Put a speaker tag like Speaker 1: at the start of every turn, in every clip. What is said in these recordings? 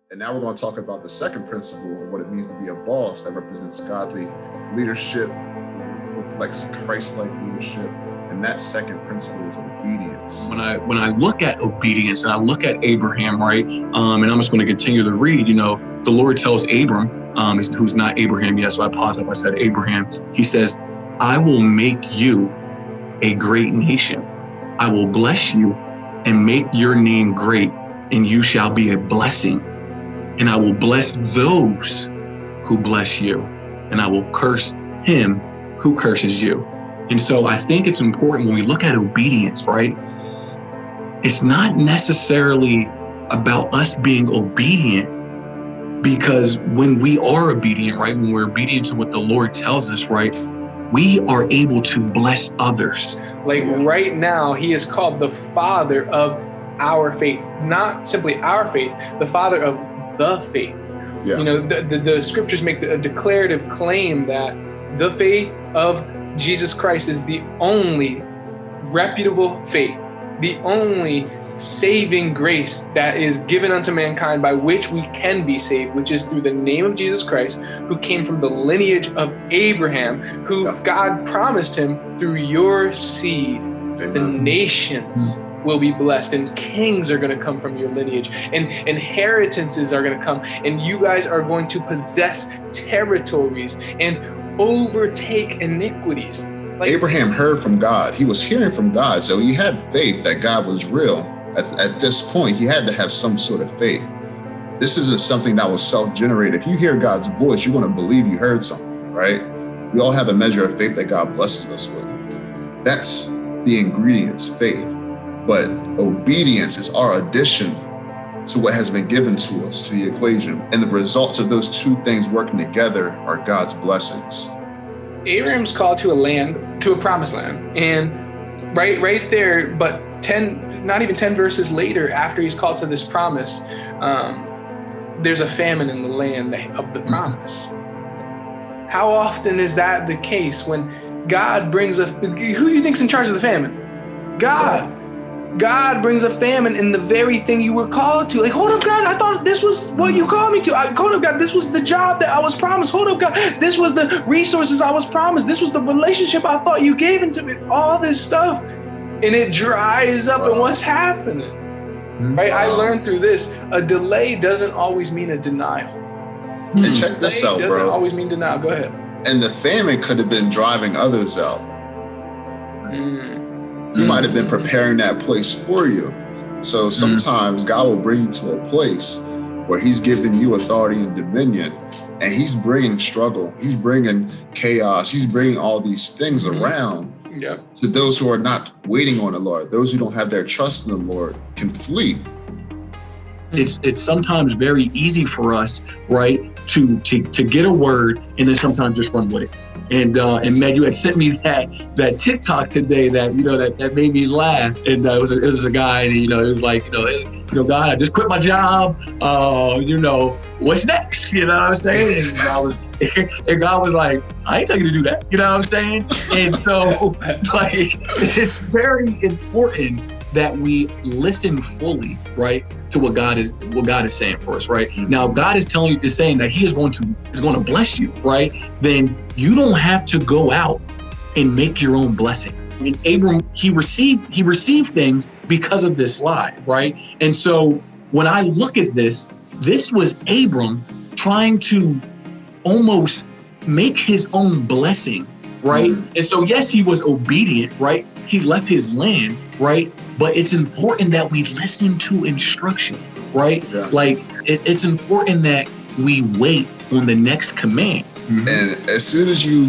Speaker 1: And now we're going to talk about the second principle of what it means to be a boss that represents godly leadership, reflects Christ-like leadership. And that second principle is obedience.
Speaker 2: When I look at obedience and I look at Abraham, right, and I'm just going to continue to read, the Lord tells Abram, who's not Abraham yet, so I paused up, I said Abraham, he says, I will make you a great nation. I will bless you and make your name great, and you shall be a blessing. And I will bless those who bless you, and I will curse him who curses you. And so I think it's important when we look at obedience, right? It's not necessarily about us being obedient, because when we are obedient, right, when we're obedient to what the Lord tells us, right, we are able to bless others.
Speaker 3: Like right now, he is called the father of our faith, not simply our faith, the father of the faith.
Speaker 1: Yeah.
Speaker 3: The scriptures make a declarative claim that the faith of Jesus Christ is the only reputable faith, the only saving grace that is given unto mankind by which we can be saved, which is through the name of Jesus Christ, who came from the lineage of Abraham, who God promised him, through your seed, the nations will be blessed, and kings are going to come from your lineage, and inheritances are going to come, and you guys are going to possess territories and overtake iniquities.
Speaker 1: Abraham heard from God. He was hearing from God, so he had faith that God was real. At this point, he had to have some sort of faith. This isn't something that was self-generated. If you hear God's voice, you're going to believe you heard something, right? We all have a measure of faith that God blesses us with. That's the ingredients, faith. But obedience is our addition to what has been given to us, to the equation. And the results of those two things working together are God's blessings.
Speaker 3: Abraham's called to a promised land. And right there, but not even 10 verses later, after he's called to this promise, there's a famine in the land of the promise. How often is that the case when God brings who do you think's in charge of the famine? God. God brings a famine in the very thing you were called to. Like, hold up, God, I thought this was what you called me to. Hold up, God, this was the job that I was promised. Hold up, God, this was the resources I was promised. This was the relationship I thought you gave into me. All this stuff. And it dries up, and what's happening? Right? I learned through this, a delay doesn't always mean a denial.
Speaker 1: And check this out, bro.
Speaker 3: Doesn't always mean denial. Go ahead.
Speaker 1: And the famine could have been driving others out. He might have been preparing that place for you. So sometimes God will bring you to a place where he's giving you authority and dominion, and he's bringing struggle. He's bringing chaos. He's bringing all these things around to those who are not waiting on the Lord. Those who don't have their trust in the Lord can flee.
Speaker 2: It's sometimes very easy for us, right, to get a word and then sometimes just run with it. And Matt, you had sent me that TikTok today that made me laugh. And it was a guy, and it was like, God, I just quit my job. What's next? You know what I'm saying? And God was like, I ain't telling you to do that. You know what I'm saying? And so it's very important that we listen fully, right, to what God is saying for us, right? Now, if God is saying that He is going to bless you, right? Then you don't have to go out and make your own blessing. And Abram, he received things because of this lie, right? And so when I look at this was Abram trying to almost make his own blessing, right? And so yes, he was obedient, right? He left his land, right? But it's important that we listen to instruction, right? Yeah. Like it's important that we wait on the next command.
Speaker 1: And as soon as you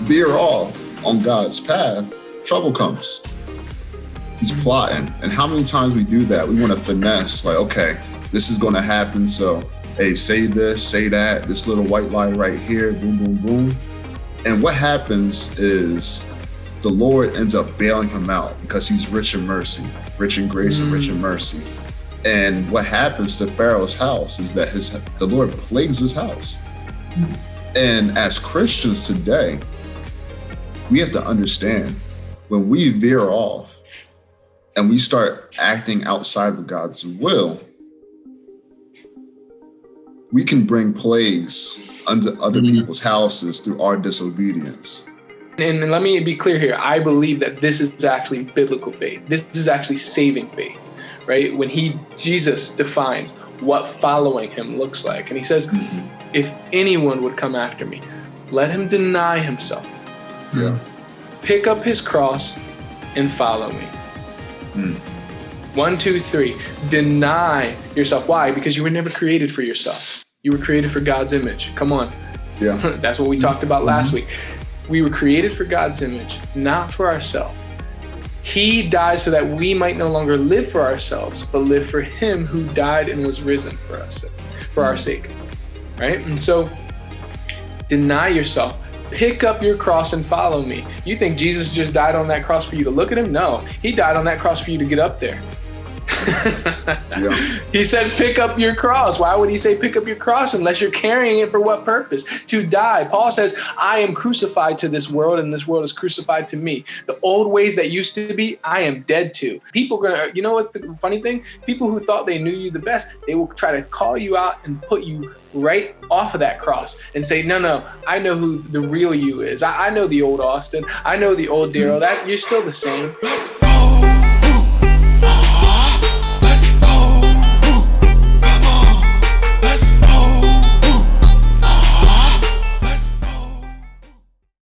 Speaker 1: veer off on God's path, trouble comes. He's plotting. And how many times we do that? We want to finesse, like, okay, this is going to happen. So, hey, say this, say that, this little white lie right here, boom, boom, boom. And what happens is the Lord ends up bailing him out because he's rich in mercy, rich in grace and rich in mercy. And what happens to Pharaoh's house is that the Lord plagues his house. And as Christians today, we have to understand when we veer off and we start acting outside of God's will, we can bring plagues under other people's houses through our disobedience.
Speaker 3: And let me be clear here. I believe that this is actually biblical faith. This is actually saving faith, right? When Jesus defines what following him looks like. And he says, if anyone would come after me, let him deny himself.
Speaker 1: Yeah.
Speaker 3: Pick up his cross and follow me. 1, 2, 3. Deny yourself. Why? Because you were never created for yourself. You were created for God's image. Come on.
Speaker 1: Yeah.
Speaker 3: That's what we talked about last week. We were created for God's image, not for ourselves. He died so that we might no longer live for ourselves, but live for him who died and was risen for us, for our sake. Right? And so deny yourself. Pick up your cross and follow me. You think Jesus just died on that cross for you to look at him? No, he died on that cross for you to get up there.
Speaker 1: Yeah.
Speaker 3: He said, pick up your cross. Why would he say pick up your cross unless you're carrying it for what purpose? To die. Paul says, I am crucified to this world and this world is crucified to me. The old ways that used to be, I am dead to. People you know what's the funny thing? People who thought they knew you the best, they will try to call you out and put you right off of that cross and say, no, I know who the real you is. I know the old Austin. I know the old Daryl. That you're still the same.
Speaker 4: Let's go.